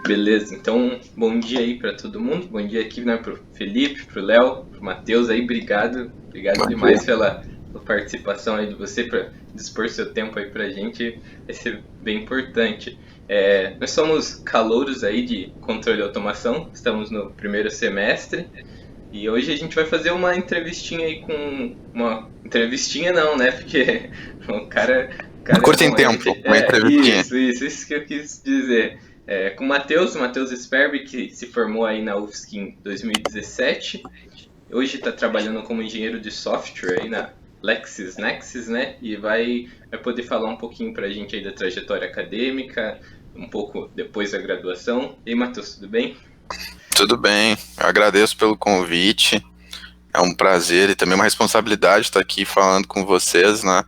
Beleza, então bom dia aí para todo mundo. Bom dia aqui, né, pro Felipe, pro Léo, pro Matheus aí. Obrigado Bom dia. demais pela participação aí de você para dispor seu tempo aí pra gente. Vai ser bem importante. Nós somos calouros aí de controle e automação. Estamos no primeiro semestre e hoje a gente vai fazer uma entrevistinha aí com uma entrevistinha não, né? Porque o cara é Curta em bom. A tempo, gente uma entrevistinha. isso que eu quis dizer. Com o Matheus Sperbi, que se formou aí na UFSC em 2017. Hoje está trabalhando como engenheiro de software aí na LexisNexis, né? E vai poder falar um pouquinho para a gente aí da trajetória acadêmica, um pouco depois da graduação. E aí, Matheus, tudo bem? Tudo bem, eu agradeço pelo convite. É um prazer e também uma responsabilidade estar aqui falando com vocês, né?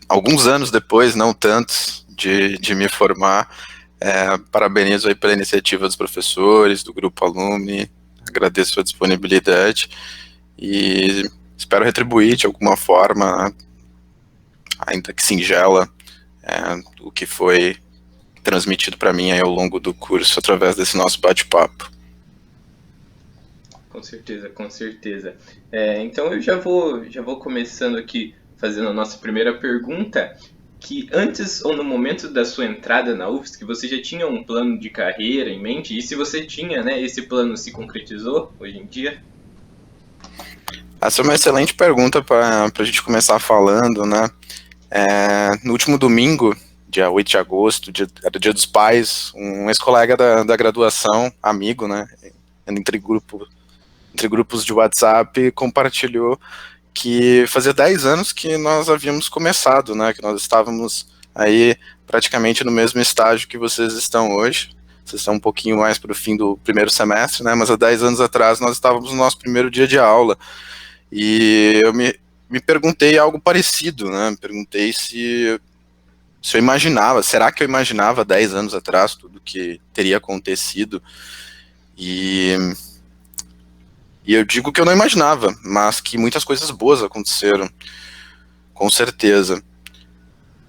Alguns anos depois, não tantos, de me formar. Parabenizo aí pela iniciativa dos professores, do Grupo Alumni. Agradeço a disponibilidade e espero retribuir de alguma forma, ainda que singela, o que foi transmitido para mim aí ao longo do curso através desse nosso bate-papo. Com certeza, com certeza. Então eu já vou começando aqui fazendo a nossa primeira pergunta, que antes ou no momento da sua entrada na UFSC, você já tinha um plano de carreira em mente? E se você tinha, né, esse plano se concretizou hoje em dia? Essa é uma excelente pergunta para a gente começar falando, né? No último domingo, dia 8 de agosto, era o Dia dos Pais, um ex-colega da graduação, amigo, né? Entre, entre grupos de WhatsApp, compartilhou que fazia 10 anos que nós havíamos começado, né? Que nós estávamos aí praticamente no mesmo estágio que vocês estão hoje. Vocês estão um pouquinho mais para o fim do primeiro semestre, né? Mas há 10 anos atrás nós estávamos no nosso primeiro dia de aula. E eu me perguntei algo parecido, né? Me perguntei se eu imaginava, será que eu imaginava 10 anos atrás tudo que teria acontecido? E, e eu digo que eu não imaginava, mas que muitas coisas boas aconteceram, com certeza.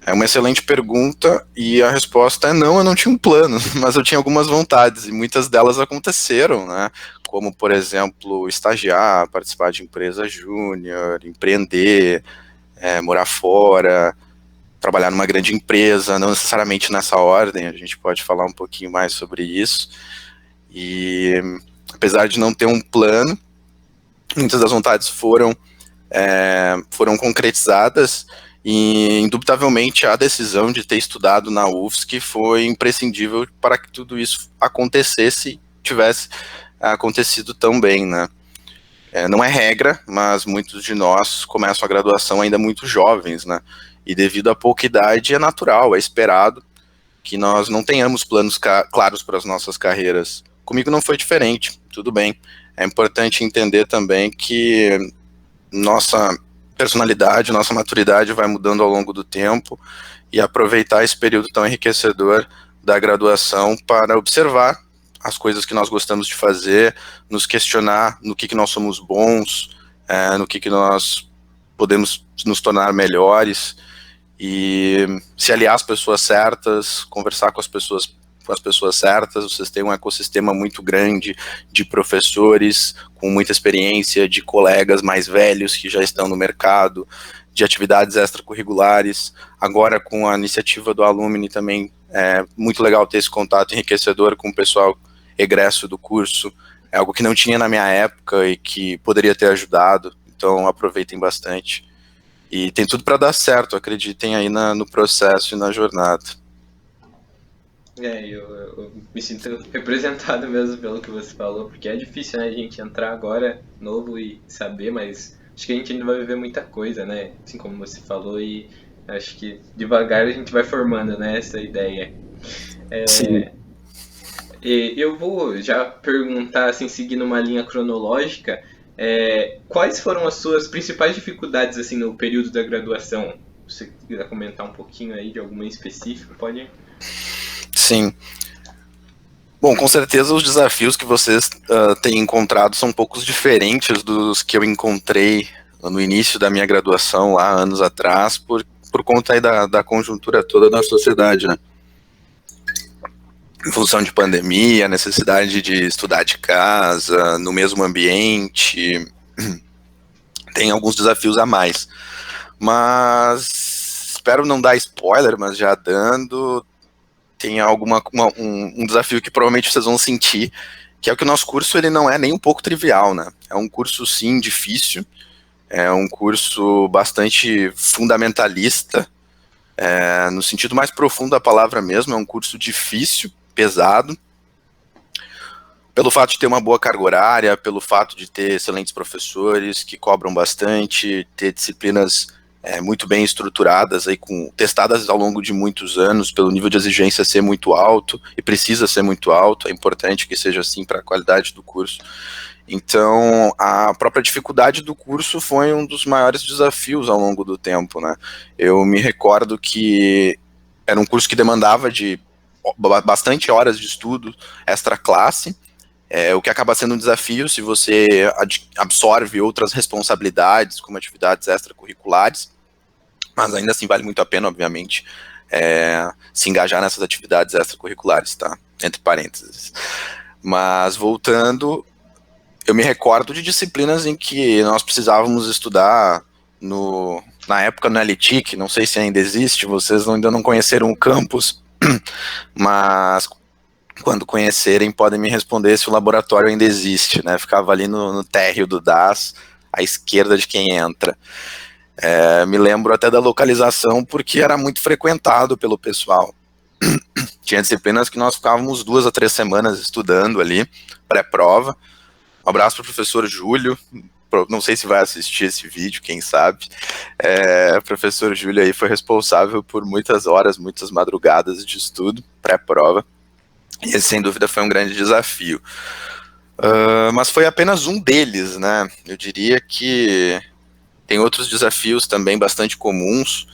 É uma excelente pergunta e a resposta é não, eu não tinha um plano, mas eu tinha algumas vontades e muitas delas aconteceram, né? Como, por exemplo, estagiar, participar de empresa júnior, empreender, morar fora, trabalhar numa grande empresa, não necessariamente nessa ordem, a gente pode falar um pouquinho mais sobre isso. E apesar de não ter um plano, muitas das vontades foram concretizadas e, indubitavelmente, a decisão de ter estudado na UFSC foi imprescindível para que tudo isso acontecesse e tivesse acontecido tão bem, né? Não é regra, mas muitos de nós começam a graduação ainda muito jovens, né? E devido à pouca idade é natural, é esperado que nós não tenhamos planos claros para as nossas carreiras. Comigo não foi diferente, tudo bem. É importante entender também que nossa personalidade, nossa maturidade vai mudando ao longo do tempo e aproveitar esse período tão enriquecedor da graduação para observar as coisas que nós gostamos de fazer, nos questionar no que nós somos bons, no que nós podemos nos tornar melhores e se aliar às pessoas certas, conversar com as pessoas certas. Vocês têm um ecossistema muito grande de professores com muita experiência, de colegas mais velhos que já estão no mercado, de atividades extracurriculares. Agora, com a iniciativa do Alumni também, é muito legal ter esse contato enriquecedor com o pessoal egresso do curso. É algo que não tinha na minha época e que poderia ter ajudado, então aproveitem bastante. E tem tudo para dar certo, acreditem aí no processo e na jornada. Eu me sinto representado mesmo pelo que você falou, porque é difícil, né, a gente entrar agora novo e saber, mas acho que a gente ainda vai viver muita coisa, né? Assim como você falou, e acho que devagar a gente vai formando, né, essa ideia. Sim. E eu vou já perguntar, assim, seguindo uma linha cronológica, quais foram as suas principais dificuldades, assim, no período da graduação? Se você quiser comentar um pouquinho aí de alguma em específico, pode? Sim. Bom, com certeza os desafios que vocês têm encontrado são um pouco diferentes dos que eu encontrei no início da minha graduação, lá anos atrás, por conta aí da conjuntura toda da sociedade, né? em função de pandemia, necessidade de estudar de casa, no mesmo ambiente, tem alguns desafios a mais. Mas espero não dar spoiler, mas já dando, tem um desafio que provavelmente vocês vão sentir, que é que o nosso curso ele não é nem um pouco trivial, né? É um curso, sim, difícil, é um curso bastante fundamentalista, no sentido mais profundo da palavra mesmo, é um curso difícil, pesado, pelo fato de ter uma boa carga horária, pelo fato de ter excelentes professores que cobram bastante, ter disciplinas muito bem estruturadas, aí, testadas ao longo de muitos anos, pelo nível de exigência ser muito alto, e precisa ser muito alto, é importante que seja assim para a qualidade do curso. Então, a própria dificuldade do curso foi um dos maiores desafios ao longo do tempo, né? Eu me recordo que era um curso que demandava de bastante horas de estudo extra classe, o que acaba sendo um desafio se você absorve outras responsabilidades, como atividades extracurriculares, mas ainda assim vale muito a pena, obviamente, se engajar nessas atividades extracurriculares, tá? Entre parênteses. Mas voltando, eu me recordo de disciplinas em que nós precisávamos estudar na época no LTIC, não sei se ainda existe, vocês ainda não conheceram o campus, mas quando conhecerem podem me responder se o laboratório ainda existe, né? Ficava ali no térreo do DAS, à esquerda de quem entra. Me lembro até da localização porque era muito frequentado pelo pessoal. Tinha disciplinas que nós ficávamos 2 a 3 semanas estudando ali, pré-prova. Um abraço para o professor Júlio, não sei se vai assistir esse vídeo, quem sabe. O professor Júlio aí foi responsável por muitas horas, muitas madrugadas de estudo, pré-prova. E esse, sem dúvida, foi um grande desafio. Mas foi apenas um deles, né? Eu diria que tem outros desafios também bastante comuns.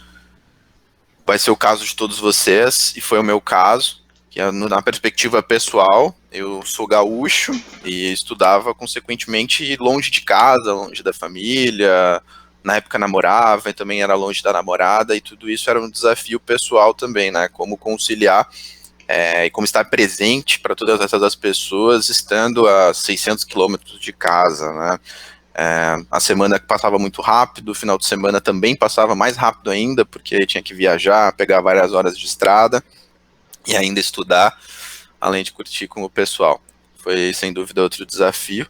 Vai ser o caso de todos vocês, e foi o meu caso, que na perspectiva pessoal, eu sou gaúcho e estudava, consequentemente, longe de casa, longe da família. Na época namorava e também era longe da namorada, e tudo isso era um desafio pessoal também, né? Como conciliar e como estar presente para todas essas pessoas, estando a 600 quilômetros de casa, né? A semana passava muito rápido, o final de semana também passava mais rápido ainda, porque tinha que viajar, pegar várias horas de estrada e ainda estudar, além de curtir com o pessoal. Foi, sem dúvida, outro desafio.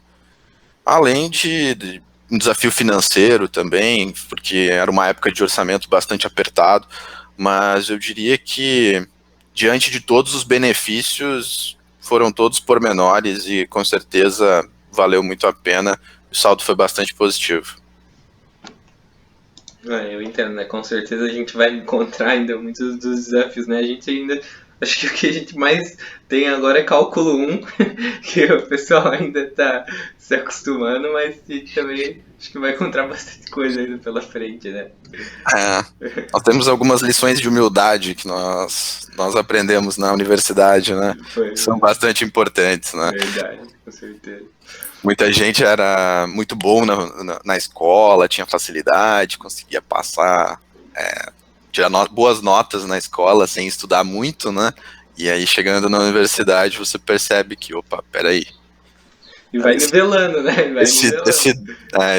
Além de um desafio financeiro também, porque era uma época de orçamento bastante apertado, mas eu diria que, diante de todos os benefícios, foram todos pormenores e, com certeza, valeu muito a pena. O saldo foi bastante positivo. Eu entendo, né? Com certeza a gente vai encontrar ainda muitos dos desafios, né? A gente ainda... Acho que o que a gente mais tem agora é cálculo 1, que o pessoal ainda está se acostumando, mas a gente também acho que vai encontrar bastante coisa ainda pela frente, né? Nós temos algumas lições de humildade que nós aprendemos na universidade, né? Que são bastante importantes, né? Verdade, com certeza. Muita gente era muito bom na escola, tinha facilidade, conseguia passar, tirar boas notas na escola sem estudar muito, né? E aí, chegando na universidade, você percebe que, opa, peraí. E vai nivelando, né?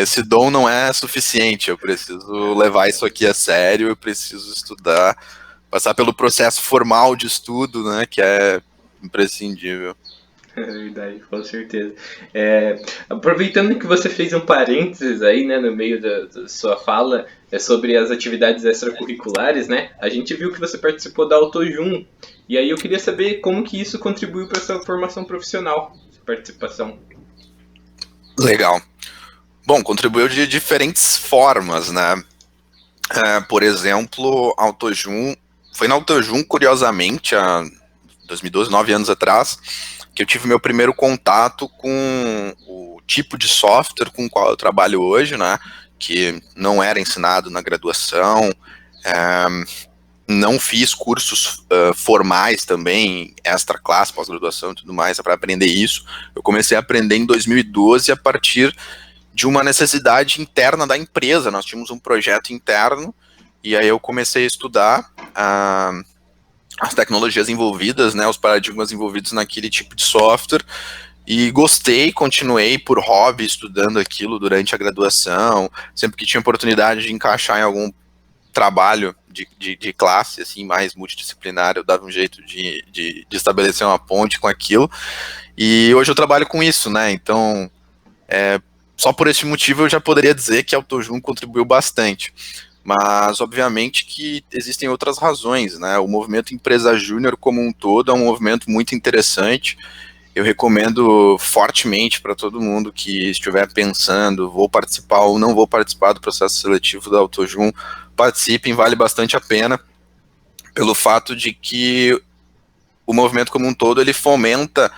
Esse dom não é suficiente, eu preciso levar isso aqui a sério, eu preciso estudar, passar pelo processo formal de estudo, né? Que é imprescindível. É verdade, com certeza. Aproveitando que você fez um parênteses aí, né, no meio da sua fala, sobre as atividades extracurriculares, né? A gente viu que você participou da AutoJun, e aí eu queria saber como que isso contribuiu para a sua formação profissional, sua participação. Legal. Bom, contribuiu de diferentes formas, né? Por exemplo, foi na AutoJun, curiosamente, há 2012, 9 anos atrás, que eu tive meu primeiro contato com o tipo de software com o qual eu trabalho hoje, né, que não era ensinado na graduação, não fiz cursos formais também, extra classe, pós-graduação e tudo mais, para aprender isso. Eu comecei a aprender em 2012 a partir de uma necessidade interna da empresa. Nós tínhamos um projeto interno, e aí eu comecei a estudar as tecnologias envolvidas, né, os paradigmas envolvidos naquele tipo de software, e gostei, continuei por hobby estudando aquilo durante a graduação, sempre que tinha oportunidade de encaixar em algum trabalho de classe, assim, mais multidisciplinar, eu dava um jeito de estabelecer uma ponte com aquilo, e hoje eu trabalho com isso, né, então, só por esse motivo eu já poderia dizer que a AutoJun contribuiu bastante. Mas, obviamente, que existem outras razões, né? O movimento Empresa Júnior como um todo é um movimento muito interessante. Eu recomendo fortemente para todo mundo que estiver pensando, vou participar ou não vou participar do processo seletivo da AutoJun, participem, vale bastante a pena, pelo fato de que o movimento como um todo, ele fomenta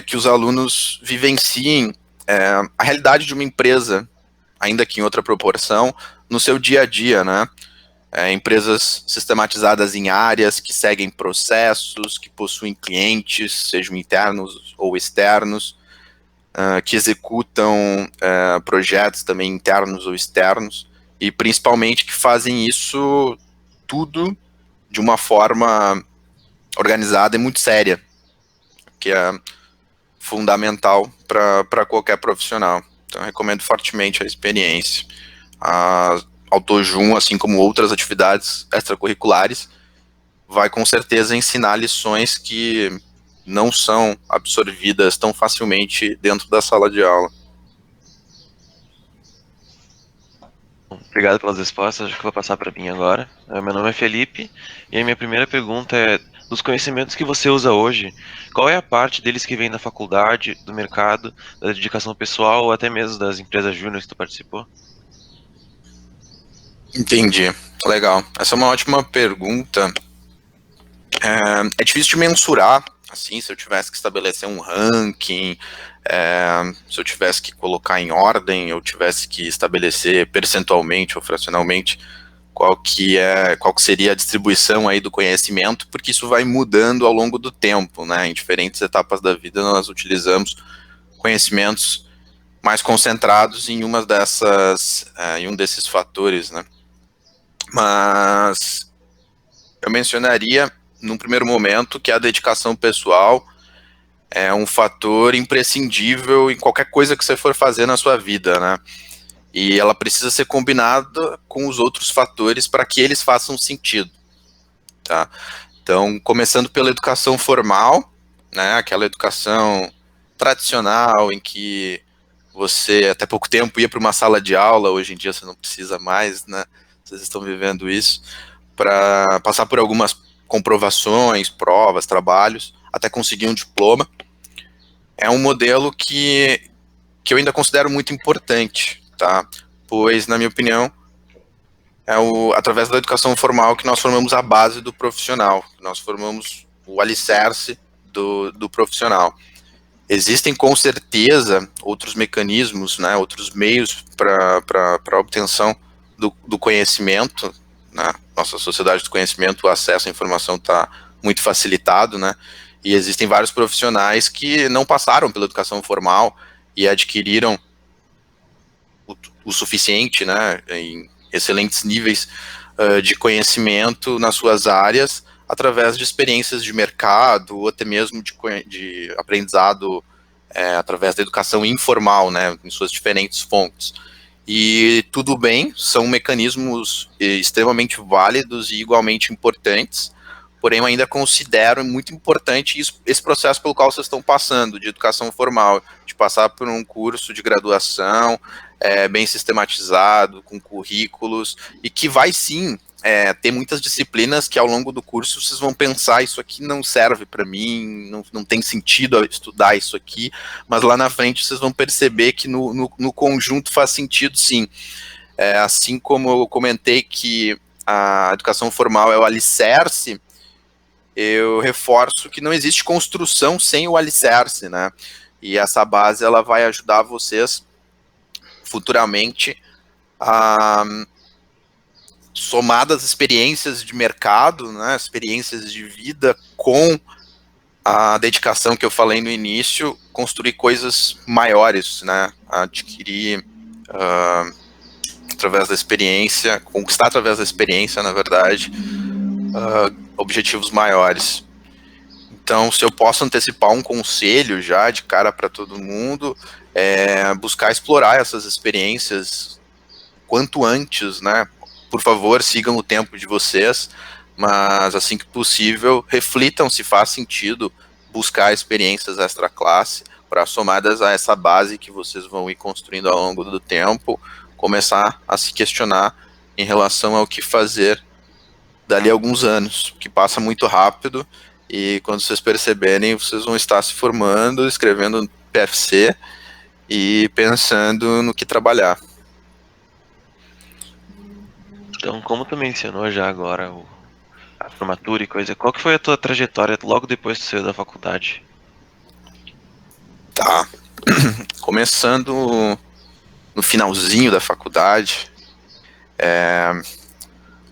que os alunos vivenciem a realidade de uma empresa, ainda que em outra proporção, no seu dia a dia, né? Empresas sistematizadas em áreas que seguem processos, que possuem clientes, sejam internos ou externos, que executam projetos também internos ou externos, e principalmente que fazem isso tudo de uma forma organizada e muito séria, que é fundamental para qualquer profissional. Então, eu recomendo fortemente a experiência. A AutoJun, assim como outras atividades extracurriculares, vai com certeza ensinar lições que não são absorvidas tão facilmente dentro da sala de aula. Obrigado pelas respostas, acho que vou passar para mim agora. Meu nome é Felipe e a minha primeira pergunta é: dos conhecimentos que você usa hoje, qual é a parte deles que vem da faculdade, do mercado, da dedicação pessoal ou até mesmo das empresas júnior que tu participou? Entendi, legal. Essa é uma ótima pergunta. É difícil de mensurar, assim, se eu tivesse que estabelecer um ranking, se eu tivesse que colocar em ordem, eu tivesse que estabelecer percentualmente ou fracionalmente qual que seria a distribuição aí do conhecimento, porque isso vai mudando ao longo do tempo, né? Em diferentes etapas da vida nós utilizamos conhecimentos mais concentrados em em um desses fatores, né? Mas eu mencionaria num primeiro momento que a dedicação pessoal é um fator imprescindível em qualquer coisa que você for fazer na sua vida, né? E ela precisa ser combinada com os outros fatores para que eles façam sentido, tá? Então, começando pela educação formal, né? Aquela educação tradicional em que você até pouco tempo ia para uma sala de aula, hoje em dia você não precisa mais, né? Vocês estão vivendo isso, para passar por algumas comprovações, provas, trabalhos, até conseguir um diploma. É um modelo que eu ainda considero muito importante, tá? Pois, na minha opinião, através da educação formal que nós formamos a base do profissional, nós formamos o alicerce do profissional. Existem, com certeza, outros mecanismos, né, outros meios para a obtenção do conhecimento. Na nossa sociedade do conhecimento, o acesso à informação está muito facilitado, né, e existem vários profissionais que não passaram pela educação formal e adquiriram o suficiente, né, em excelentes níveis de conhecimento nas suas áreas, através de experiências de mercado, ou até mesmo de aprendizado através da educação informal, né, em suas diferentes fontes. E tudo bem, são mecanismos extremamente válidos e igualmente importantes, porém eu ainda considero muito importante esse processo pelo qual vocês estão passando, de educação formal, de passar por um curso de graduação bem sistematizado, com currículos, e que vai sim ter muitas disciplinas que ao longo do curso vocês vão pensar, isso aqui não serve para mim, não tem sentido estudar isso aqui, mas lá na frente vocês vão perceber que no conjunto faz sentido sim. Assim como eu comentei que a educação formal é o alicerce, eu reforço que não existe construção sem o alicerce, né? E essa base ela vai ajudar vocês futuramente a somadas experiências de mercado, né, experiências de vida com a dedicação que eu falei no início, construir coisas maiores, né, adquirir através da experiência, conquistar através da experiência, na verdade, objetivos maiores. Então, se eu posso antecipar um conselho já de cara para todo mundo, é buscar explorar essas experiências quanto antes, né? Por favor, sigam o tempo de vocês, mas assim que possível, reflitam se faz sentido buscar experiências extra-classe para, somadas a essa base que vocês vão ir construindo ao longo do tempo, começar a se questionar em relação ao que fazer dali a alguns anos, que passa muito rápido, e quando vocês perceberem, vocês vão estar se formando, escrevendo PFC e pensando no que trabalhar. Então, como tu mencionou já agora a formatura e coisa, qual que foi a tua trajetória logo depois que tu saiu da faculdade? Tá. Começando no finalzinho da faculdade,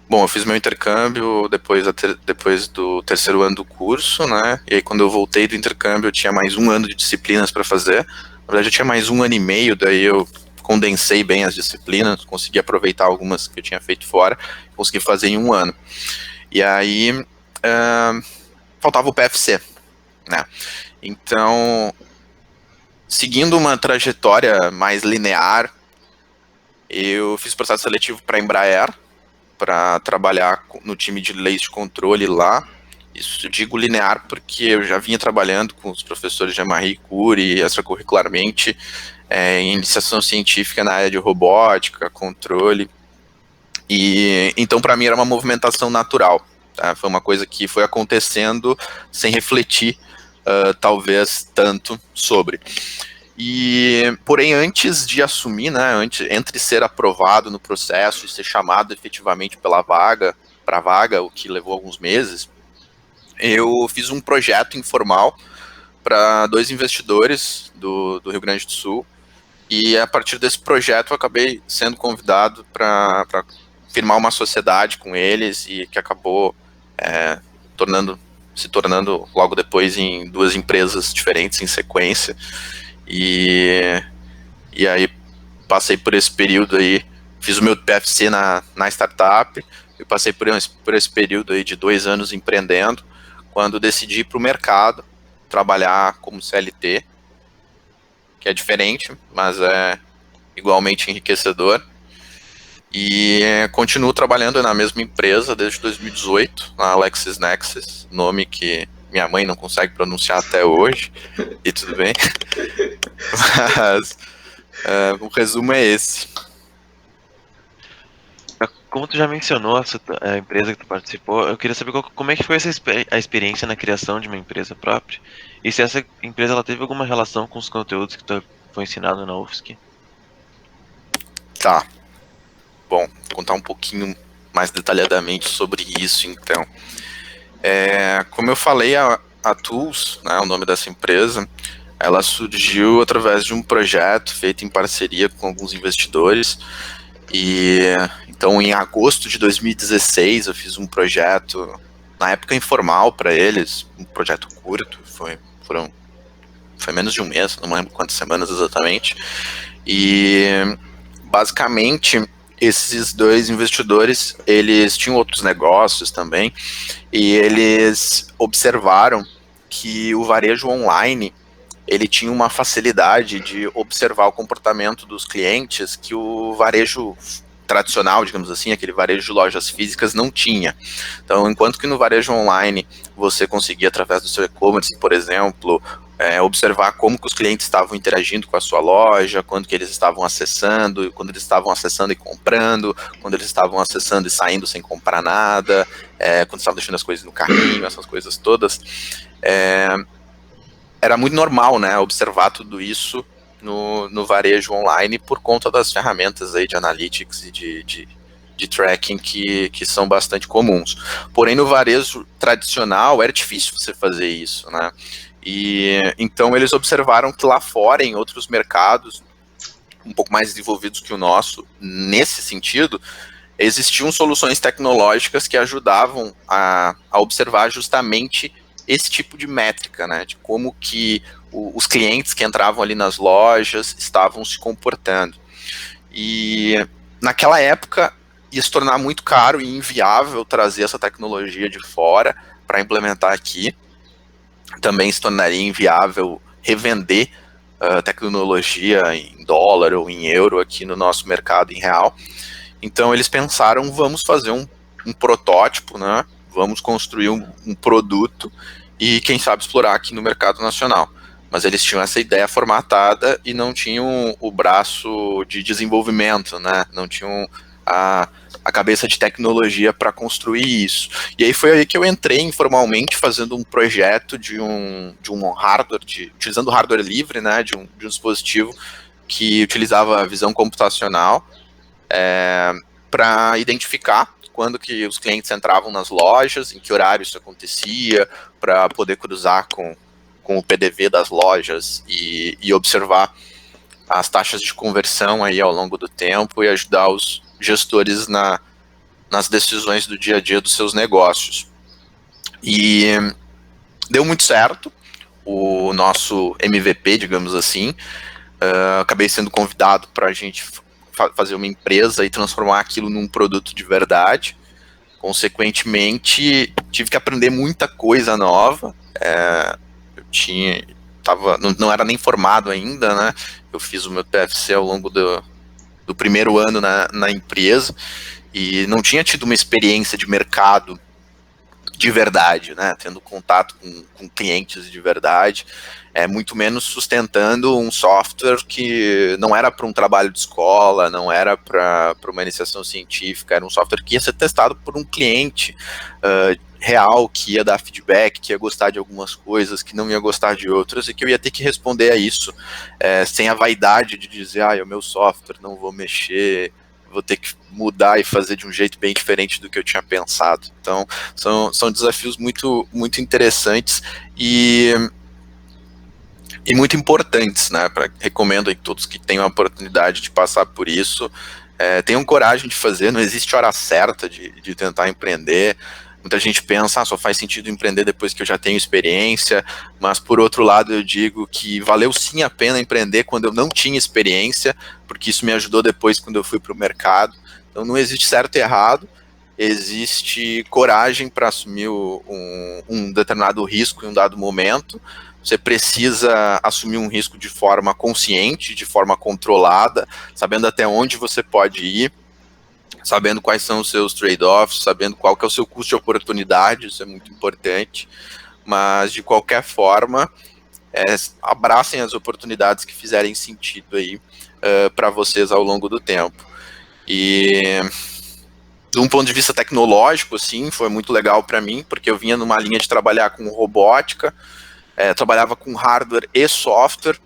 bom, eu fiz meu intercâmbio depois do terceiro ano do curso, né? E aí quando eu voltei do intercâmbio eu tinha mais um ano de disciplinas para fazer. Na verdade eu tinha mais um ano e meio, daí eu condensei bem as disciplinas, consegui aproveitar algumas que eu tinha feito fora, consegui fazer em um ano. E aí faltava o PFC, né? Então, seguindo uma trajetória mais linear, eu fiz processo seletivo para a Embraer, para trabalhar no time de leis de controle lá. Isso eu digo linear porque eu já vinha trabalhando com os professores de Marie Curie extracurricularmente em iniciação científica na área de robótica, controle, e então para mim era uma movimentação natural, tá? Foi uma coisa que foi acontecendo sem refletir talvez tanto sobre. E, porém, antes de assumir, né, entre ser aprovado no processo e ser chamado efetivamente para a vaga, o que levou alguns meses, eu fiz um projeto informal para 2 investidores do Rio Grande do Sul, e a partir desse projeto eu acabei sendo convidado para firmar uma sociedade com eles, e que acabou se tornando logo depois em 2 empresas diferentes em sequência. E aí passei por esse período aí, fiz o meu PFC na startup, e passei por esse período aí de 2 anos empreendendo, quando decidi ir para o mercado, trabalhar como CLT, que é diferente, mas é igualmente enriquecedor. E continuo trabalhando na mesma empresa desde 2018, na LexisNexis, nome que minha mãe não consegue pronunciar até hoje, e tudo bem. Mas o resumo é esse. Como tu já mencionou a empresa que tu participou, eu queria saber como é que foi a experiência na criação de uma empresa própria, e se essa empresa ela teve alguma relação com os conteúdos que tu foi ensinado na UFSC. Tá. Bom, vou contar um pouquinho mais detalhadamente sobre isso, então. Como eu falei, a Tools, né, o nome dessa empresa, ela surgiu através de um projeto feito em parceria com alguns investidores. E então, em agosto de 2016, eu fiz um projeto, na época informal para eles, um projeto curto, foi menos de um mês, não lembro quantas semanas exatamente. E basicamente esses 2 investidores, eles tinham outros negócios também, e eles observaram que o varejo online, ele tinha uma facilidade de observar o comportamento dos clientes que o varejo tradicional, digamos assim, aquele varejo de lojas físicas, não tinha. Então, enquanto que no varejo online você conseguia, através do seu e-commerce, por exemplo, observar como que os clientes estavam interagindo com a sua loja, quando que eles estavam acessando, quando eles estavam acessando e comprando, quando eles estavam acessando e saindo sem comprar nada, quando estavam deixando as coisas no carrinho, essas coisas todas. Era muito normal, né, observar tudo isso no varejo online por conta das ferramentas aí de analytics e de tracking que são bastante comuns. Porém, no varejo tradicional era difícil você fazer isso, né? E então eles observaram que lá fora, em outros mercados um pouco mais desenvolvidos que o nosso, nesse sentido, existiam soluções tecnológicas que ajudavam a observar justamente esse tipo de métrica, né, de como que os clientes que entravam ali nas lojas estavam se comportando. E naquela época ia se tornar muito caro e inviável trazer essa tecnologia de fora para implementar aqui. Também se tornaria inviável revender tecnologia em dólar ou em euro aqui no nosso mercado em real. Então eles pensaram, vamos fazer um protótipo, né? Vamos construir um produto e quem sabe explorar aqui no mercado nacional. Mas eles tinham essa ideia formatada e não tinham o braço de desenvolvimento, né? Não tinham a cabeça de tecnologia para construir isso. E aí foi aí que eu entrei informalmente fazendo um projeto de um hardware, utilizando hardware livre, né? De um dispositivo que utilizava visão computacional para identificar quando que os clientes entravam nas lojas, em que horário isso acontecia, para poder cruzar com o PDV das lojas e observar as taxas de conversão aí ao longo do tempo e ajudar os gestores nas decisões do dia a dia dos seus negócios. E deu muito certo o nosso MVP, digamos assim. Acabei sendo convidado para a gente fazer uma empresa e transformar aquilo num produto de verdade. Consequentemente, tive que aprender muita coisa nova. Não era nem formado ainda, né? Eu fiz o meu TFC ao longo do primeiro ano na empresa e não tinha tido uma experiência de mercado de verdade, né? Tendo contato com clientes de verdade, muito menos sustentando um software que não era para um trabalho de escola, não era para uma iniciação científica, era um software que ia ser testado por um cliente real, que ia dar feedback, que ia gostar de algumas coisas, que não ia gostar de outras, e que eu ia ter que responder a isso sem a vaidade de dizer, é o meu software, não vou mexer, vou ter que mudar e fazer de um jeito bem diferente do que eu tinha pensado. Então, são desafios muito, muito interessantes e muito importantes, né? Recomendo a todos que tenham a oportunidade de passar por isso, tenham coragem de fazer, não existe hora certa de tentar empreender. Muita gente pensa, só faz sentido empreender depois que eu já tenho experiência, mas por outro lado eu digo que valeu sim a pena empreender quando eu não tinha experiência, porque isso me ajudou depois quando eu fui para o mercado. Então não existe certo e errado, existe coragem para assumir um determinado risco em um dado momento. Você precisa assumir um risco de forma consciente, de forma controlada, sabendo até onde você pode ir, sabendo quais são os seus trade-offs, sabendo qual que é o seu custo de oportunidade, isso é muito importante, mas de qualquer forma, abracem as oportunidades que fizerem sentido aí para vocês ao longo do tempo. E de um ponto de vista tecnológico, assim, foi muito legal para mim, porque eu vinha numa linha de trabalhar com robótica, trabalhava com hardware e software,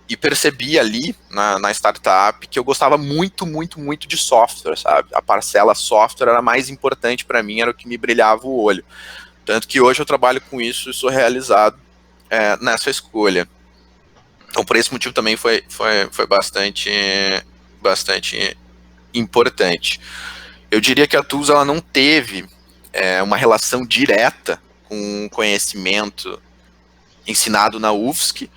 e percebi ali na startup que eu gostava muito, muito, muito de software, sabe? A parcela software era mais importante para mim, era o que me brilhava o olho. Tanto que hoje eu trabalho com isso e sou realizado nessa escolha. Então, por esse motivo também foi bastante importante. Eu diria que a Tools ela não teve uma relação direta com o conhecimento ensinado na UFSC,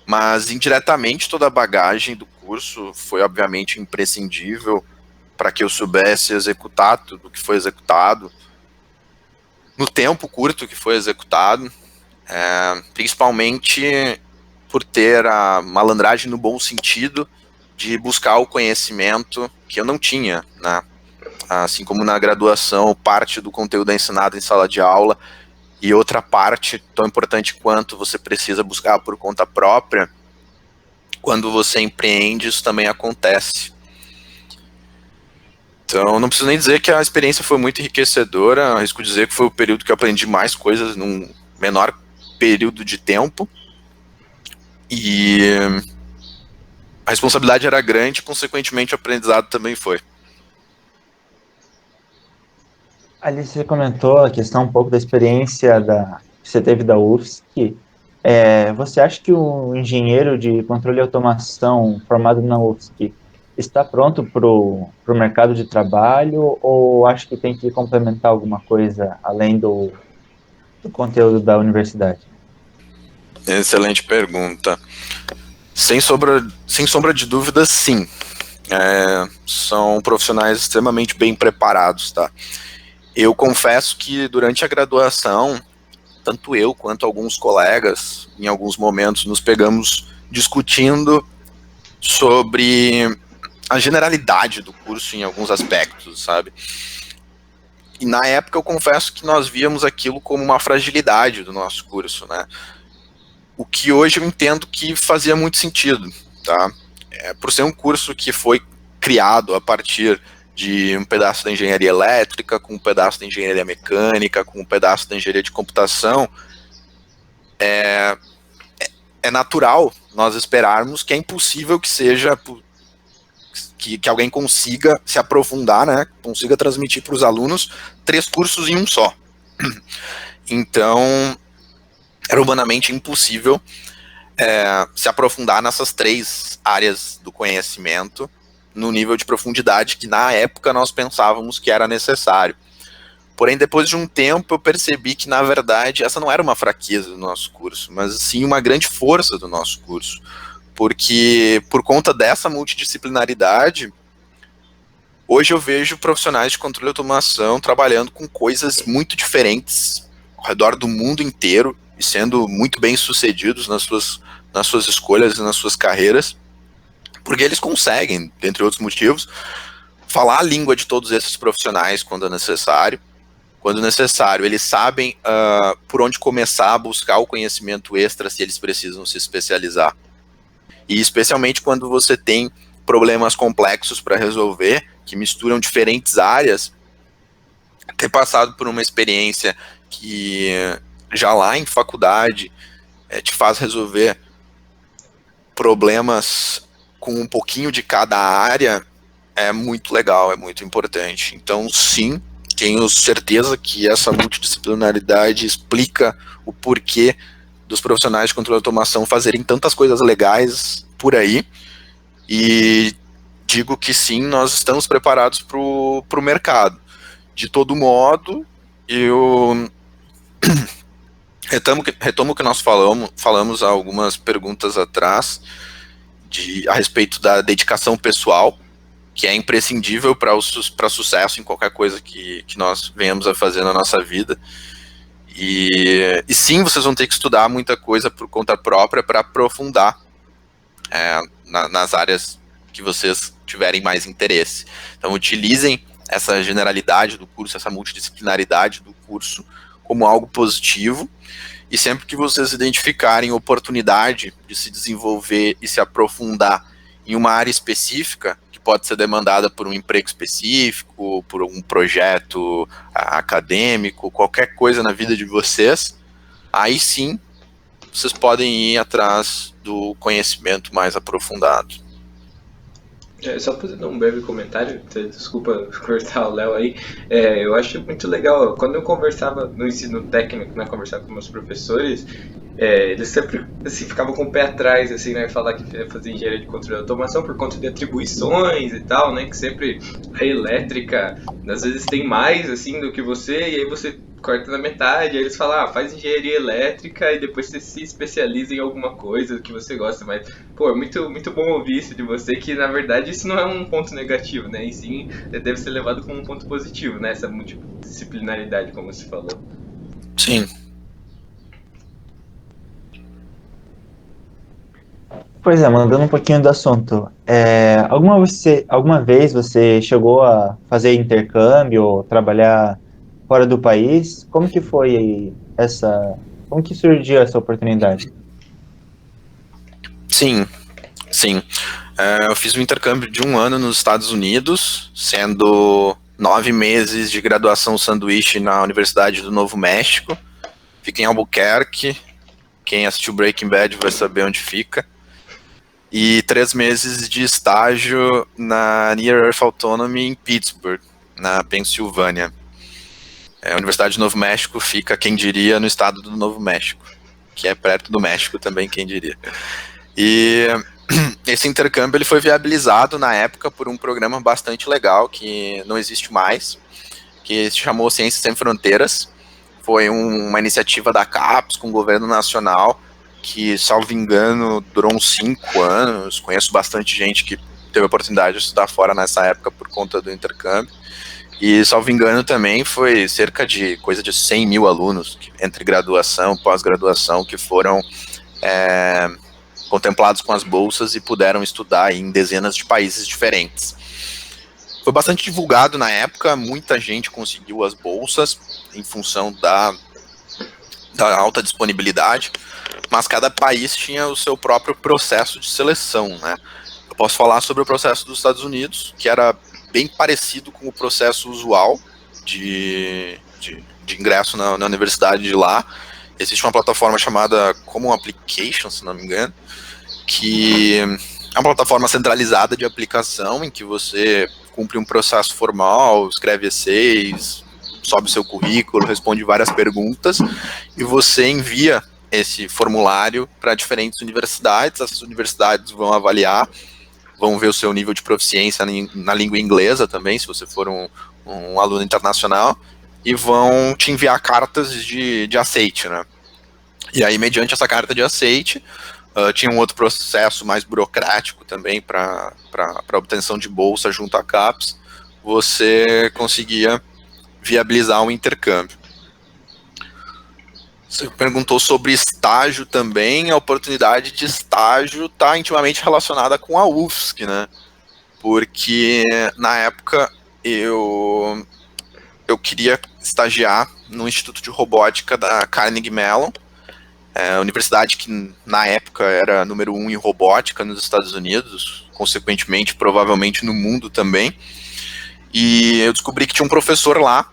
mas indiretamente toda a bagagem do curso foi obviamente imprescindível para que eu soubesse executar tudo o que foi executado no tempo curto que foi executado, principalmente por ter a malandragem no bom sentido de buscar o conhecimento que eu não tinha, né? Assim como na graduação, parte do conteúdo é ensinado em sala de aula, e outra parte, tão importante quanto você precisa buscar por conta própria, quando você empreende, isso também acontece. Então, não preciso nem dizer que a experiência foi muito enriquecedora, arrisco dizer que foi o período que eu aprendi mais coisas num menor período de tempo, e a responsabilidade era grande, consequentemente o aprendizado também foi. Ali você comentou a questão um pouco da experiência que você teve da UFSC. Você acha que o engenheiro de controle e automação formado na UFSC está pronto para o mercado de trabalho ou acha que tem que complementar alguma coisa além do conteúdo da universidade? Excelente pergunta. Sem sombra de dúvida, sim. São profissionais extremamente bem preparados, tá? Eu confesso que durante a graduação, tanto eu quanto alguns colegas, em alguns momentos, nos pegamos discutindo sobre a generalidade do curso em alguns aspectos, sabe? E na época eu confesso que nós víamos aquilo como uma fragilidade do nosso curso, né? O que hoje eu entendo que fazia muito sentido, tá? Por ser um curso que foi criado a partir de um pedaço da engenharia elétrica, com um pedaço da engenharia mecânica, com um pedaço da engenharia de computação, é natural nós esperarmos que é impossível que seja que alguém consiga se aprofundar, né, consiga transmitir para os alunos 3 cursos em um só. Então, era humanamente impossível se aprofundar nessas 3 áreas do conhecimento no nível de profundidade que na época nós pensávamos que era necessário. Porém, depois de um tempo, eu percebi que, na verdade, essa não era uma fraqueza do nosso curso, mas sim uma grande força do nosso curso. Porque, por conta dessa multidisciplinaridade, hoje eu vejo profissionais de controle e automação trabalhando com coisas muito diferentes ao redor do mundo inteiro e sendo muito bem sucedidos nas suas escolhas e nas suas carreiras, porque eles conseguem, entre outros motivos, falar a língua de todos esses profissionais quando é necessário. Quando necessário, eles sabem por onde começar a buscar o conhecimento extra se eles precisam se especializar. E especialmente quando você tem problemas complexos para resolver, que misturam diferentes áreas, ter passado por uma experiência que já lá em faculdade te faz resolver problemas com um pouquinho de cada área é muito legal, é muito importante. Então, sim, tenho certeza que essa multidisciplinaridade explica o porquê dos profissionais de controle de automação fazerem tantas coisas legais por aí, e digo que sim, nós estamos preparados para o mercado. De todo modo, eu retomo o que nós falamos há algumas perguntas atrás, a respeito da dedicação pessoal, que é imprescindível para sucesso em qualquer coisa que nós venhamos a fazer na nossa vida. E sim, vocês vão ter que estudar muita coisa por conta própria para aprofundar nas áreas que vocês tiverem mais interesse. Então, utilizem essa generalidade do curso, essa multidisciplinaridade do curso como algo positivo, e sempre que vocês identificarem oportunidade de se desenvolver e se aprofundar em uma área específica, que pode ser demandada por um emprego específico, por um projeto acadêmico, qualquer coisa na vida de vocês, aí sim vocês podem ir atrás do conhecimento mais aprofundado. Só fazendo um breve comentário, desculpa cortar o Léo aí, eu acho muito legal, quando eu conversava no ensino técnico, né, conversava com meus professores, eles sempre assim, ficavam com o pé atrás, assim, né, falar que ia fazer engenharia de controle de automação por conta de atribuições e tal, né, que sempre a elétrica, às vezes tem mais, assim, do que você, e aí você corta na metade, aí eles falam, faz engenharia elétrica e depois você se especializa em alguma coisa que você gosta, mas, pô, é muito, muito bom ouvir isso de você, que na verdade isso não é um ponto negativo, né, e sim deve ser levado como um ponto positivo, né, essa multidisciplinaridade, como você falou. Sim. Pois é, mudando um pouquinho do assunto, alguma vez você chegou a fazer intercâmbio ou trabalhar fora do país? Como que foi como que surgiu essa oportunidade? Sim. Eu fiz um intercâmbio de 1 ano nos Estados Unidos, sendo 9 meses de graduação sanduíche na Universidade do Novo México. Fica em Albuquerque. Quem assistiu Breaking Bad vai saber onde fica. E 3 meses de estágio na Near Earth Autonomy em Pittsburgh, na Pensilvânia. A Universidade do Novo México fica, quem diria, no estado do Novo México, que é perto do México também, quem diria. E esse intercâmbio ele foi viabilizado na época por um programa bastante legal, que não existe mais, que se chamou Ciências Sem Fronteiras. Foi uma iniciativa da CAPES com o governo nacional, que, salvo engano, durou uns 5 anos. Conheço bastante gente que teve a oportunidade de estudar fora nessa época por conta do intercâmbio. E, salvo engano, também foi cerca de coisa de 100 mil alunos, entre graduação e pós-graduação, que foram contemplados com as bolsas e puderam estudar em dezenas de países diferentes. Foi bastante divulgado na época, muita gente conseguiu as bolsas em função da alta disponibilidade, mas cada país tinha o seu próprio processo de seleção, né? Eu posso falar sobre o processo dos Estados Unidos, que era bem parecido com o processo usual de ingresso na universidade de lá. Existe uma plataforma chamada Common Application, se não me engano, que é uma plataforma centralizada de aplicação em que você cumpre um processo formal, escreve essays, sobe seu currículo, responde várias perguntas e você envia esse formulário para diferentes universidades. Essas universidades vão avaliar, vão ver o seu nível de proficiência na língua inglesa também, se você for um aluno internacional, e vão te enviar cartas de aceite, né? E aí, mediante essa carta de aceite, tinha um outro processo mais burocrático também para obtenção de bolsa junto à CAPES, você conseguia viabilizar um intercâmbio. Você perguntou sobre estágio também. A oportunidade de estágio está intimamente relacionada com a UFSC, né? Porque na época eu queria estagiar no Instituto de Robótica da Carnegie Mellon, a universidade que na época era número 1 em robótica nos Estados Unidos, consequentemente, provavelmente no mundo também. E eu descobri que tinha um professor lá,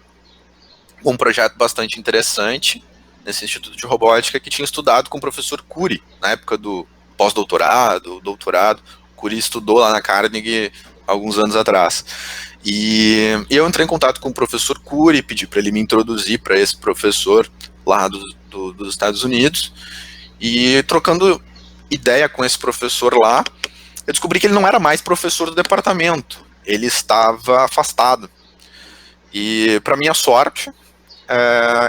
com um projeto bastante interessante, nesse Instituto de Robótica, que tinha estudado com o professor Cury, na época do pós-doutorado, doutorado. Cury estudou lá na Carnegie alguns anos atrás. E eu entrei em contato com o professor Cury, pedi para ele me introduzir para esse professor lá dos Estados Unidos, e trocando ideia com esse professor lá, eu descobri que ele não era mais professor do departamento, ele estava afastado. E, para minha sorte,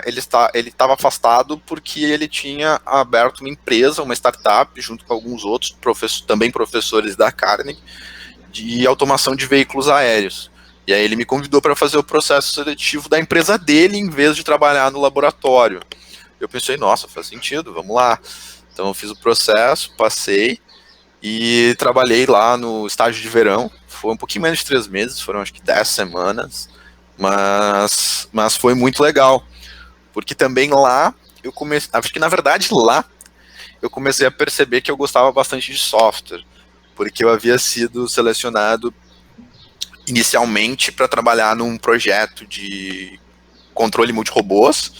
ele estava afastado porque ele tinha aberto uma empresa, uma startup, junto com alguns outros também professores da Carnegie, de automação de veículos aéreos. E aí ele me convidou para fazer o processo seletivo da empresa dele, em vez de trabalhar no laboratório. Eu pensei, nossa, faz sentido, vamos lá. Então eu fiz o processo, passei e trabalhei lá no estágio de verão. Foi um pouquinho menos de 3 meses, foram acho que 10 semanas. Mas foi muito legal, porque também lá eu comecei, acho que na verdade lá eu comecei a perceber que eu gostava bastante de software, porque eu havia sido selecionado inicialmente para trabalhar num projeto de controle multirobôs,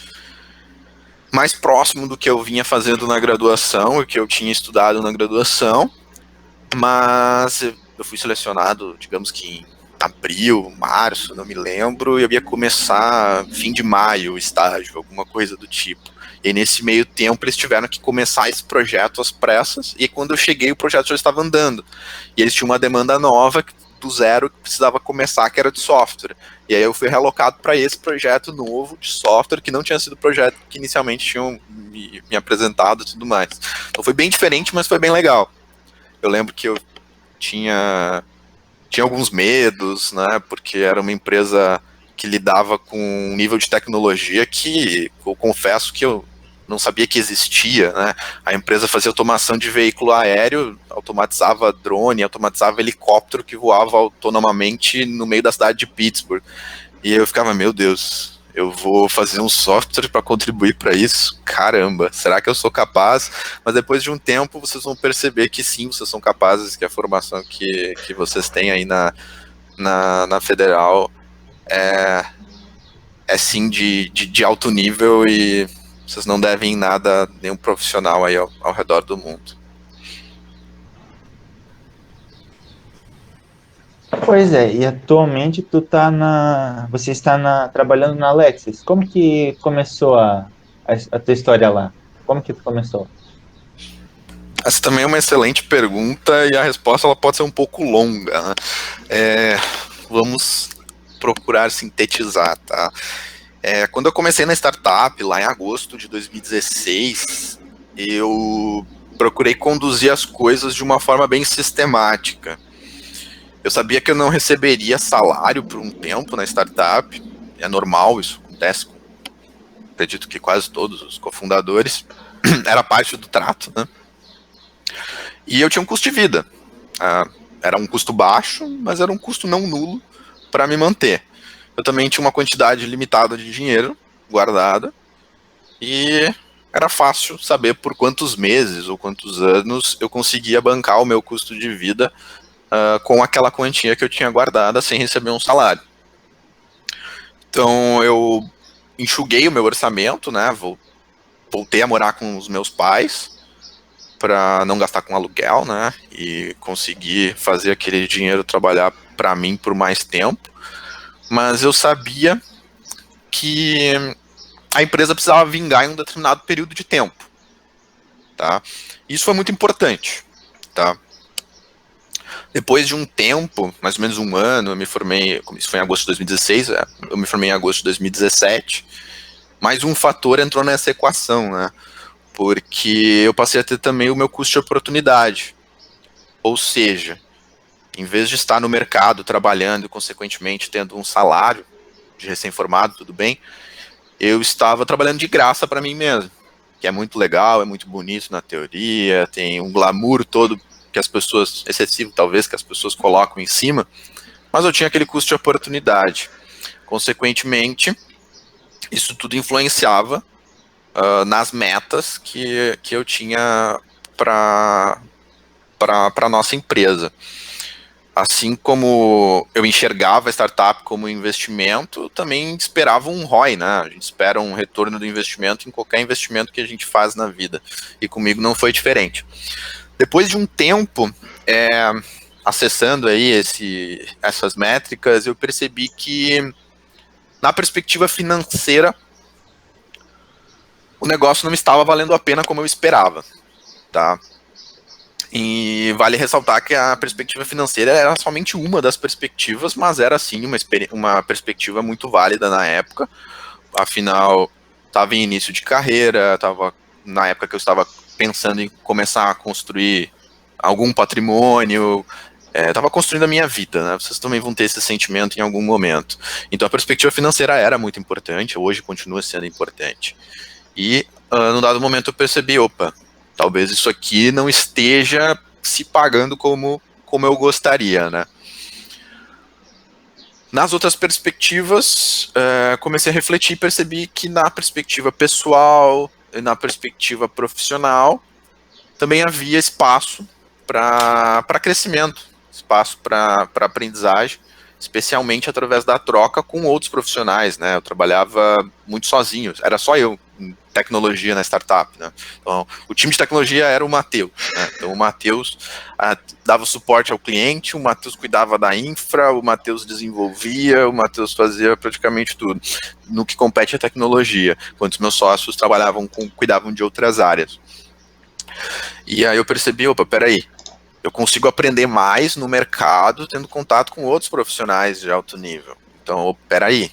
mais próximo do que eu vinha fazendo na graduação, o que eu tinha estudado na graduação, mas eu fui selecionado, digamos que em abril, março, não me lembro, e eu ia começar fim de maio o estágio, alguma coisa do tipo. E nesse meio tempo eles tiveram que começar esse projeto às pressas, e quando eu cheguei o projeto já estava andando. E eles tinham uma demanda nova do zero que precisava começar, que era de software. E aí eu fui realocado para esse projeto novo de software, que não tinha sido o projeto que inicialmente tinham me apresentado e tudo mais. Então foi bem diferente, mas foi bem legal. Eu lembro que eu tinha alguns medos, né, porque era uma empresa que lidava com um nível de tecnologia que eu confesso que eu não sabia que existia, né. A empresa fazia automação de veículo aéreo, automatizava drone, automatizava helicóptero que voava autonomamente no meio da cidade de Pittsburgh. E eu ficava, meu Deus, eu vou fazer um software para contribuir para isso? Caramba, será que eu sou capaz? Mas depois de um tempo vocês vão perceber que sim, vocês são capazes, que a formação que vocês têm aí na Federal é sim de alto nível, e vocês não devem nada a nenhum profissional aí ao redor do mundo. Pois é, e atualmente você está trabalhando na Lexis. Como que começou a tua história lá? Como que tu começou? Essa também é uma excelente pergunta, e a resposta ela pode ser um pouco longa, né? Vamos procurar sintetizar, tá? Quando eu comecei na startup, lá em agosto de 2016, eu procurei conduzir as coisas de uma forma bem sistemática. Eu sabia que eu não receberia salário por um tempo na startup, é normal, isso acontece com, acredito que quase todos os cofundadores, era parte do trato, né? E eu tinha um custo de vida, era um custo baixo, mas era um custo não nulo para me manter. Eu também tinha uma quantidade limitada de dinheiro guardada, e era fácil saber por quantos meses ou quantos anos eu conseguia bancar o meu custo de vida com aquela quantia que eu tinha guardada sem receber um salário. Então eu enxuguei o meu orçamento, né? Voltei a morar com os meus pais para não gastar com aluguel, né? E conseguir fazer aquele dinheiro trabalhar para mim por mais tempo. Mas eu sabia que a empresa precisava vingar em um determinado período de tempo, tá? Isso foi muito importante, tá? Depois de um tempo, mais ou menos um ano, eu me formei, isso foi em agosto de 2016, eu me formei em agosto de 2017, mais um fator entrou nessa equação, né? Porque eu passei a ter também o meu custo de oportunidade. Ou seja, em vez de estar no mercado trabalhando e, consequentemente, tendo um salário de recém-formado, tudo bem, eu estava trabalhando de graça para mim mesmo, que é muito legal, é muito bonito na teoria, tem um glamour todo que as pessoas, excessivo talvez, que as pessoas colocam em cima, mas eu tinha aquele custo de oportunidade. Consequentemente, isso tudo influenciava nas metas que eu tinha para a nossa empresa. Assim como eu enxergava a startup como investimento, também esperava um ROI, né? A gente espera um retorno do investimento em qualquer investimento que a gente faz na vida. E comigo não foi diferente. Depois de um tempo acessando aí essas métricas, eu percebi que na perspectiva financeira o negócio não estava valendo a pena como eu esperava, tá? E vale ressaltar que a perspectiva financeira era somente uma das perspectivas, mas era sim uma perspectiva muito válida na época. Afinal, estava em início de carreira, estava na época que eu estava pensando em começar a construir algum patrimônio, estava construindo a minha vida, né? Vocês também vão ter esse sentimento em algum momento. Então a perspectiva financeira era muito importante, hoje continua sendo importante. E num dado momento eu percebi, opa, talvez isso aqui não esteja se pagando como eu gostaria, né? Nas outras perspectivas, comecei a refletir e percebi que na perspectiva pessoal e na perspectiva profissional também havia espaço para crescimento, espaço para aprendizagem, especialmente através da troca com outros profissionais, né? Eu trabalhava muito sozinho, era só eu em tecnologia na startup, né? Então, o time de tecnologia era o Matheus, né? Então o Matheus dava suporte ao cliente, o Matheus cuidava da infra, o Matheus desenvolvia, o Matheus fazia praticamente tudo no que compete à tecnologia, enquanto os meus sócios cuidavam de outras áreas. E aí eu percebi, opa, peraí, eu consigo aprender mais no mercado tendo contato com outros profissionais de alto nível. Então, peraí,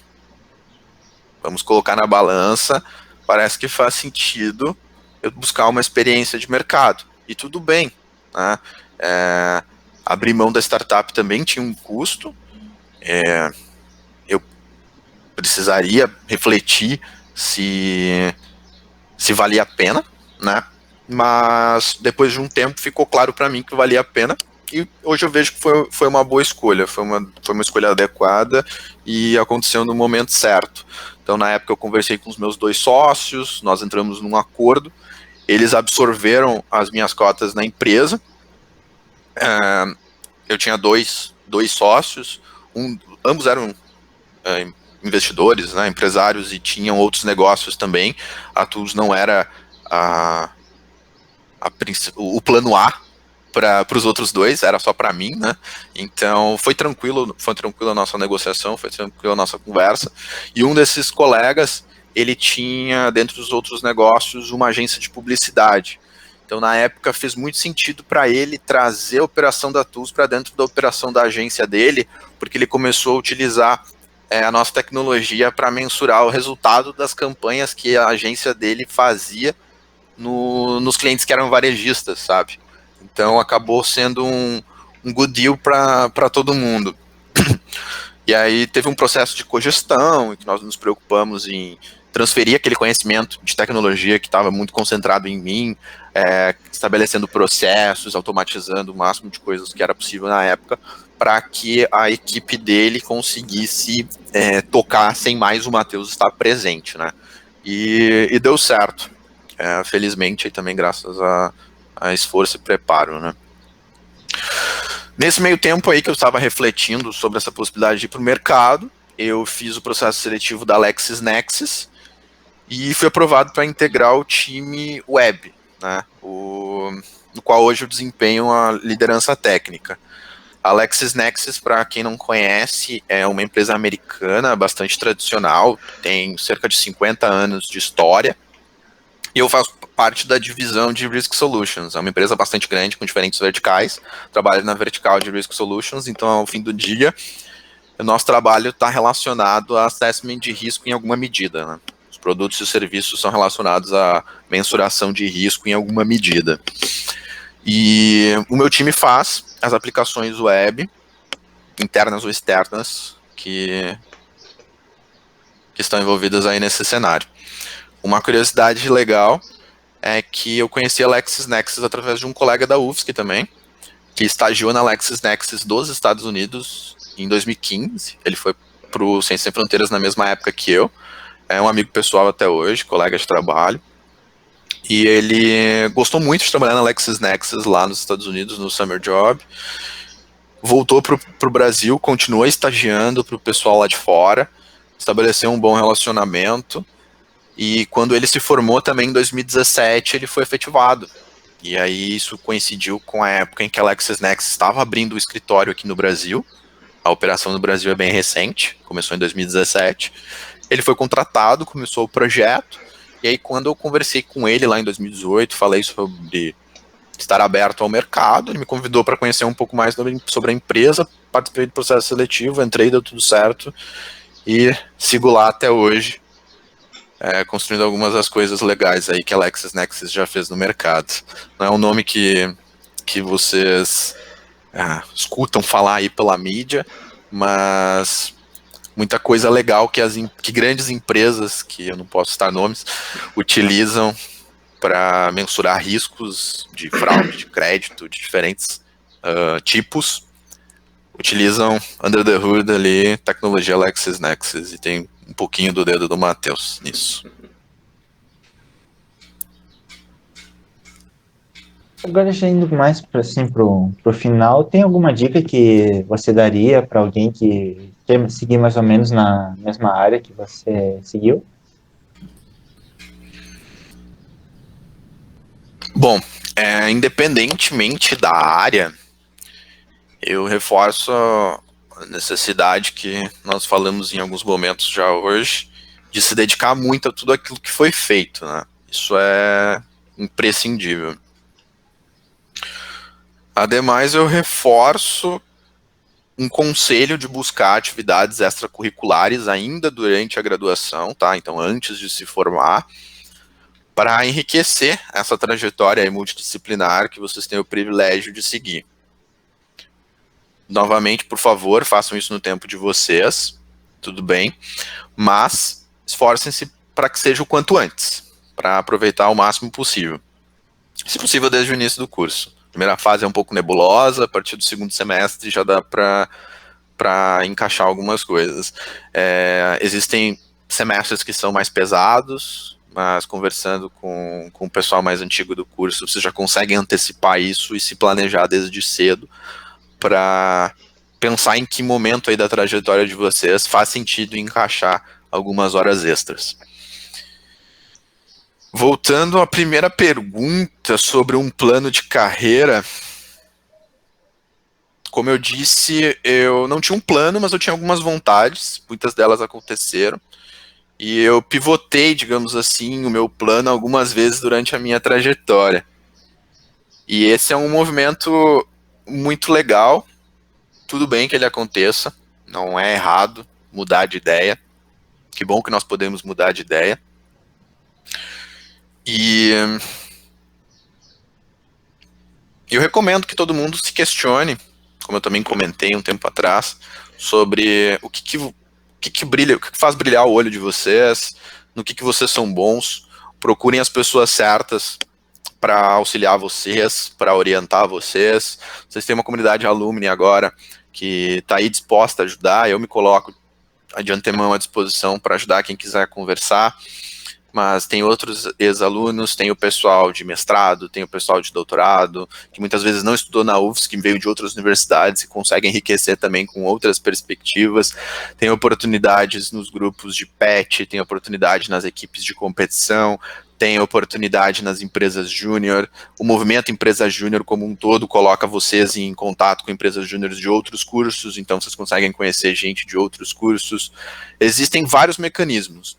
vamos colocar na balança, parece que faz sentido eu buscar uma experiência de mercado. E tudo bem, né? Abrir mão da startup também tinha um custo, eu precisaria refletir se valia a pena, né? Mas depois de um tempo ficou claro para mim que valia a pena, e hoje eu vejo que foi uma boa escolha, foi uma escolha adequada e aconteceu no momento certo. Então na época eu conversei com os meus 2 sócios, nós entramos num acordo, eles absorveram as minhas cotas na empresa, eu tinha dois sócios, ambos eram investidores, né, empresários, e tinham outros negócios também. A Tools não era o plano A para os outros 2, era só para mim, né? Então foi tranquilo a nossa negociação, foi tranquila a nossa conversa. E um desses colegas, ele tinha dentro dos outros negócios uma agência de publicidade. Então na época fez muito sentido para ele trazer a operação da Tools para dentro da operação da agência dele, porque ele começou a utilizar a nossa tecnologia para mensurar o resultado das campanhas que a agência dele fazia nos clientes que eram varejistas, sabe? Então acabou sendo um good deal para todo mundo. E aí teve um processo de cogestão, em que nós nos preocupamos em transferir aquele conhecimento de tecnologia que estava muito concentrado em mim, estabelecendo processos, automatizando o máximo de coisas que era possível na época, para que a equipe dele conseguisse tocar sem mais o Matheus estar presente, né? E deu certo, felizmente, e também graças a esforço e preparo, né? Nesse meio tempo aí que eu estava refletindo sobre essa possibilidade de ir para o mercado, eu fiz o processo seletivo da LexisNexis e fui aprovado para integrar o time web, né, no qual hoje eu desempenho a liderança técnica. A LexisNexis, para quem não conhece, é uma empresa americana bastante tradicional, tem cerca de 50 anos de história, e eu faço parte da divisão de Risk Solutions. É uma empresa bastante grande, com diferentes verticais. Trabalho na vertical de Risk Solutions, então, ao fim do dia, o nosso trabalho está relacionado a assessment de risco em alguma medida, né? Os produtos e os serviços são relacionados à mensuração de risco em alguma medida. E o meu time faz as aplicações web, internas ou externas, que estão envolvidas aí nesse cenário. Uma curiosidade legal é que eu conheci a LexisNexis através de um colega da UFSC também, que estagiou na LexisNexis dos Estados Unidos em 2015. Ele foi para o Ciências Sem Fronteiras na mesma época que eu. É um amigo pessoal até hoje, colega de trabalho. E ele gostou muito de trabalhar na LexisNexis lá nos Estados Unidos, no Summer Job. Voltou para o Brasil, continuou estagiando para o pessoal lá de fora, estabeleceu um bom relacionamento. E quando ele se formou também em 2017, ele foi efetivado. E aí isso coincidiu com a época em que a LexisNexis estava abrindo o escritório aqui no Brasil. A operação no Brasil é bem recente, começou em 2017. Ele foi contratado, começou o projeto. E aí quando eu conversei com ele lá em 2018, falei sobre estar aberto ao mercado, ele me convidou para conhecer um pouco mais sobre a empresa, participei do processo seletivo, entrei, deu tudo certo. E sigo lá até hoje, construindo algumas das coisas legais aí que a LexisNexis já fez no mercado. Não é um nome que vocês escutam falar aí pela mídia, mas muita coisa legal que grandes empresas, que eu não posso citar nomes, utilizam para mensurar riscos de fraude, de crédito, de diferentes tipos, utilizam under the hood ali tecnologia LexisNexis, e tem um pouquinho do dedo do Matheus nisso. Agora, já indo mais assim, pro final, tem alguma dica que você daria para alguém que quer seguir mais ou menos na mesma área que você seguiu? Bom, independentemente da área, eu reforço a necessidade que nós falamos em alguns momentos já hoje, de se dedicar muito a tudo aquilo que foi feito, né? Isso é imprescindível. Ademais, eu reforço um conselho de buscar atividades extracurriculares ainda durante a graduação, tá? Então, antes de se formar, para enriquecer essa trajetória aí multidisciplinar que vocês têm o privilégio de seguir. Novamente, por favor, façam isso no tempo de vocês, tudo bem, mas esforcem-se para que seja o quanto antes, para aproveitar o máximo possível. Se possível, desde o início do curso. A primeira fase é um pouco nebulosa, a partir do segundo semestre já dá para encaixar algumas coisas. Existem semestres que são mais pesados, mas conversando com o pessoal mais antigo do curso, vocês já conseguem antecipar isso e se planejar desde cedo para pensar em que momento aí da trajetória de vocês faz sentido encaixar algumas horas extras. Voltando à primeira pergunta sobre um plano de carreira, como eu disse, eu não tinha um plano, mas eu tinha algumas vontades, muitas delas aconteceram, e eu pivotei, digamos assim, o meu plano algumas vezes durante a minha trajetória. E esse é um movimento muito legal, tudo bem que ele aconteça, não é errado mudar de ideia, que bom que nós podemos mudar de ideia. E eu recomendo que todo mundo se questione como eu também comentei um tempo atrás, sobre o que brilha, o que faz brilhar o olho de vocês, no que vocês são bons. Procurem as pessoas certas para auxiliar vocês, para orientar vocês. Vocês têm uma comunidade alumni agora que está aí disposta a ajudar. Eu me coloco de antemão à disposição para ajudar quem quiser conversar. Mas tem outros ex-alunos, tem o pessoal de mestrado, tem o pessoal de doutorado, que muitas vezes não estudou na UFSC, que veio de outras universidades e consegue enriquecer também com outras perspectivas. Tem oportunidades nos grupos de PET, tem oportunidade nas equipes de competição, tem oportunidade nas empresas júnior. O movimento Empresa Júnior como um todo coloca vocês em contato com empresas júniores de outros cursos, então vocês conseguem conhecer gente de outros cursos. Existem vários mecanismos.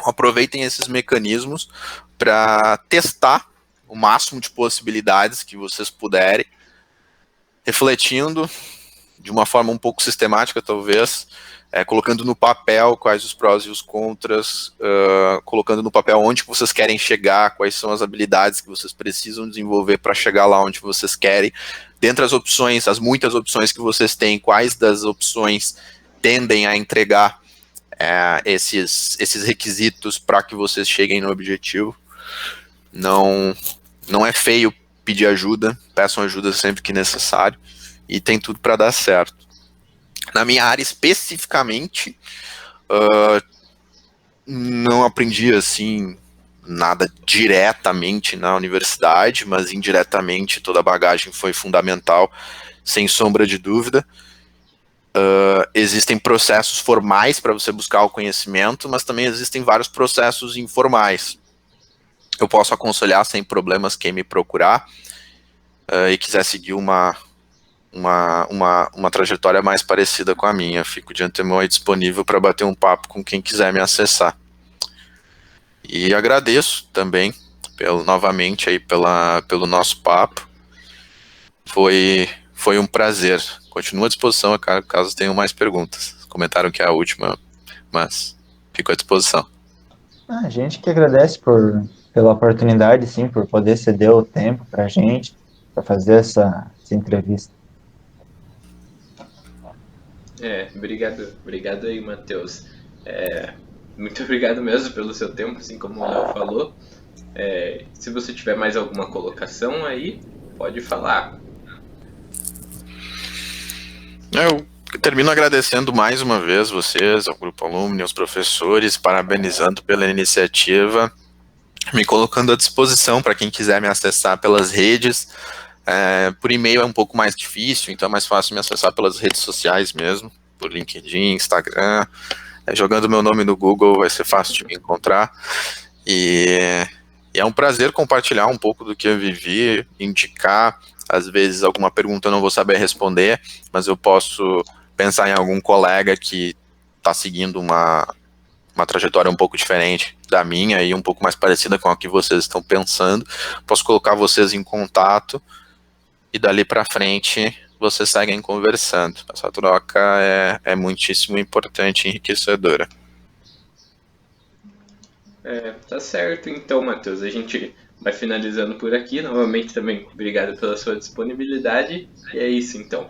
Aproveitem esses mecanismos para testar o máximo de possibilidades que vocês puderem, refletindo de uma forma um pouco sistemática, talvez, colocando no papel quais os prós e os contras, colocando no papel onde vocês querem chegar, quais são as habilidades que vocês precisam desenvolver para chegar lá onde vocês querem. Dentre as opções, as muitas opções que vocês têm, quais das opções tendem a entregar esses requisitos para que vocês cheguem no objetivo. Não é feio pedir ajuda, peçam ajuda sempre que necessário, e tem tudo para dar certo. Na minha área especificamente, não aprendi assim nada diretamente na universidade, mas indiretamente toda a bagagem foi fundamental, sem sombra de dúvida. Existem processos formais para você buscar o conhecimento, mas também existem vários processos informais. Eu posso aconselhar sem problemas quem me procurar e quiser seguir uma trajetória mais parecida com a minha. Fico de antemão aí disponível para bater um papo com quem quiser me acessar. E agradeço também novamente aí pelo nosso papo. Foi um prazer. Continuo à disposição, caso tenham mais perguntas. Comentaram que é a última, mas fico à disposição. A gente que agradece pela oportunidade, sim, por poder ceder o tempo para a gente, para fazer essa entrevista. Obrigado aí, Matheus. Muito obrigado mesmo pelo seu tempo, assim como o Léo falou. Se você tiver mais alguma colocação aí, pode falar. Eu termino agradecendo mais uma vez vocês, ao Grupo Alumni, aos professores, parabenizando pela iniciativa, me colocando à disposição para quem quiser me acessar pelas redes. Por e-mail é um pouco mais difícil, então é mais fácil me acessar pelas redes sociais mesmo, por LinkedIn, Instagram. Jogando meu nome no Google vai ser fácil de me encontrar. E é um prazer compartilhar um pouco do que eu vivi, indicar. Às vezes alguma pergunta eu não vou saber responder, mas eu posso pensar em algum colega que está seguindo uma trajetória um pouco diferente da minha e um pouco mais parecida com a que vocês estão pensando. Posso colocar vocês em contato e dali para frente vocês seguem conversando. Essa troca é muitíssimo importante e enriquecedora. Tá certo então, Matheus. A gente vai finalizando por aqui. Novamente também, obrigado pela sua disponibilidade. E é isso então.